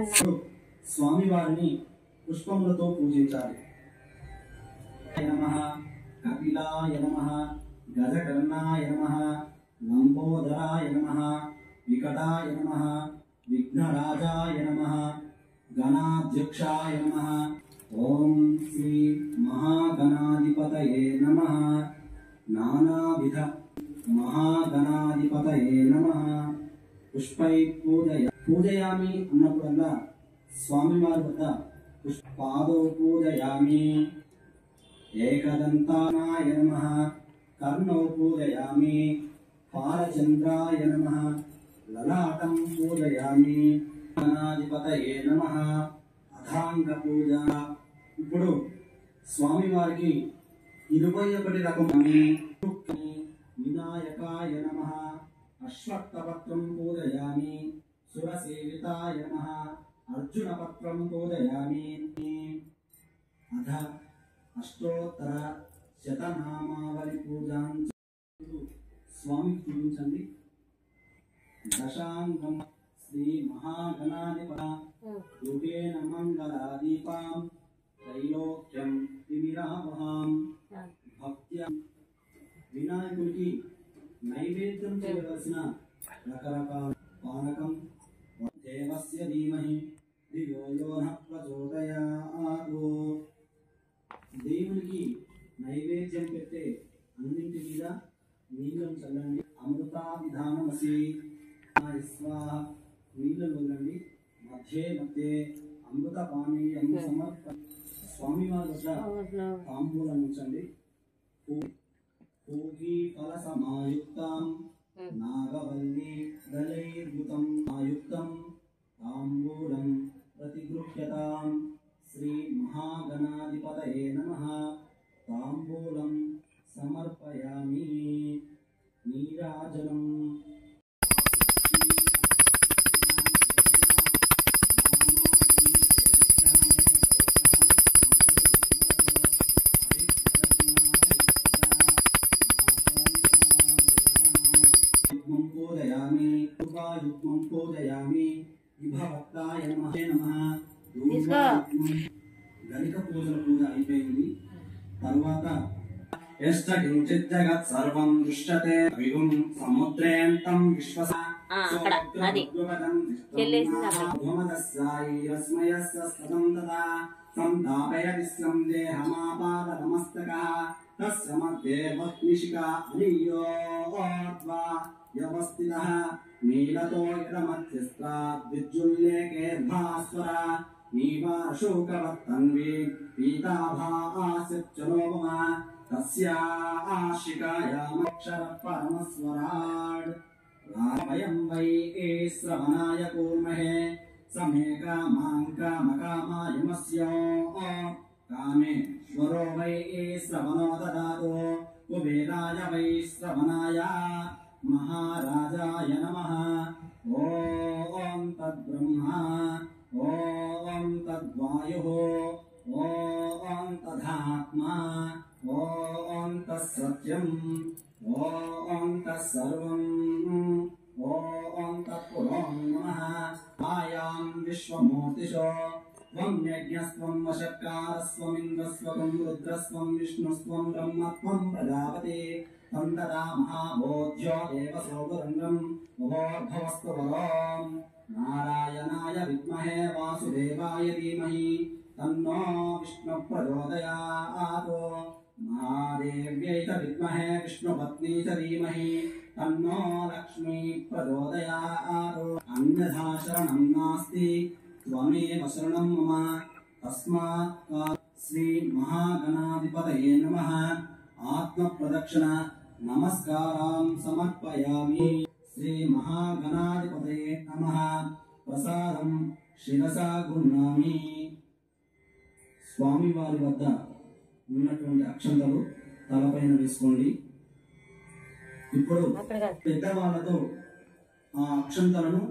స్వామి వారిని పుష్పములతో పూజించాలి. నమః కపిలాయ నమః గజకర్ణాయ నమః లంబోదరాయ నమః వికటాయ నమః విఘ్నరాజాయ నమః గణాధ్యక్షాయ నమః. ఓం శ్రీ మహాగణాధిపతయే నమః. నానావిధ మహాగణాధిపతయే నమః. పుష్పై పూజయామి అన్నప్పుడల్లా స్వామివారి వద్ద పుష్పాదో పూజయామి. ఏకదంతాయ నమః కర్ణో పూజయామి. పాలచంద్రాయ నమః లలాటం పూజయామి. గణాధిపతయే నమః. అథాంగ పూజ. ఇప్పుడు స్వామివారికి 21 రకమని వినాయకాయ నమః అశ్వత్థపత్రం పూజయామి. సురసేవితాయ నమః అర్జునపత్రం పూజయామి. అథ అష్టోత్తర శతనామావళి పూజాం స్వామికి చూపించండి. దశాంగం శ్రీ మహాగణాధిపత రూపేణ మంగళాదీపాం త్రైలోక్యం తిమిరామహాం. భక్త్యా వినాయకుడికి నైవేద్యం చేయవలసిన రకరకాల పానకం. దేవస్య ధీమహి ధియో యో నః ప్రచోదయాత్. దేవునికి నైవేద్యం పెట్టే అన్నింటి మీద నీళ్ళను చల్లండి. అమృతా విధానమసి స్వాహ. నీళ్ళను వదలండి. మధ్య అమృత పానీయం సమర్ప. స్వామివారి వద్ద తాంబూలం ఉంచండి. పూగీ ఫల సమాయుక్తం నాగవల్లి దళైర్యుతం ఆయుక్తం తాంబూలం ప్రతిగృహ్యతాం. శ్రీ మహాగణాధిపతయే నమః. తాంబూలం సమర్పయామి. నీరాజనం. విభవక్తాయ నమః. గణిక పూజల పూజ అయిపోయింది. తరువాత యశ్చకించిత్ జగత్ సర్వం దృశ్యతే విభుం సముద్రేంతం విశ్వస సంతాపయతిస్యం దేహమాపాదమస్తకః తస్య మధ్యే భక్తిశిఖా అనియోర్ధ్వా వ్యవస్థితః నీలతో యమధ్యస్త్రాద్ విద్యుల్లేకేర్భాస్వర నీవాశోకవత్తన్వీ పీతాభాస్యచ్చలోపమా తస్యాశిఖాయామక్షర పరమస్వరాడ్. వయం వై శ్రవణాయ కూర్మహే సమే కామాం కామకామాయమస్య కామేశ్వరో వై శ్రవణో దదాతు కుబేరాయ వై శ్రవణాయ మహారాజాయ నమః. ఓం తద్బ్రహ్మా ఓం తద్వాయుః ఓం తదాత్మా ఓం తత్సత్యం ఓం తత్సర్వం ఓం తత్పురం నమః. ఆయాం విశ్వమూర్తిషో త్వం యజ్ఞస్త్వం వశత్కారస్త్వమింద్రస్త్వం రుద్రస్త్వం విష్ణుస్త్వం బ్రహ్మత్వం ప్రజాపతి తం తదా మహాబోధ్యో దేవసో గురంగం ఉభోర్భవస్తు వరోం. నారాయణాయ విద్మహే వాసుదేవాయ ధీమహి తన్నో విష్ణు ప్రచోదయాత్. మహాదేవ్యై చ విద్మహే విష్ణుపత్నీ చ ధీమహి తన్నో లక్ష్మీ ప్రచోదయాత్. అన్యథా శరణం నాస్తి త్వమేవ శరణం మమ. తస్మాత్ శ్రీ మహాగణాధిపతయే నమః. ఆత్మ ప్రదక్షిణ నమస్కారం సమర్పయామి. శ్రీ మహాగణాధిపతయే నమః. ప్రసాదం శిరసా గృహ్ణామి. స్వామివారి వద్ద ఉన్నటువంటి అక్షంతలు తలపైన వేసుకోండి. ఇప్పుడు పెద్దవాళ్ళతో ఆ అక్షంతలను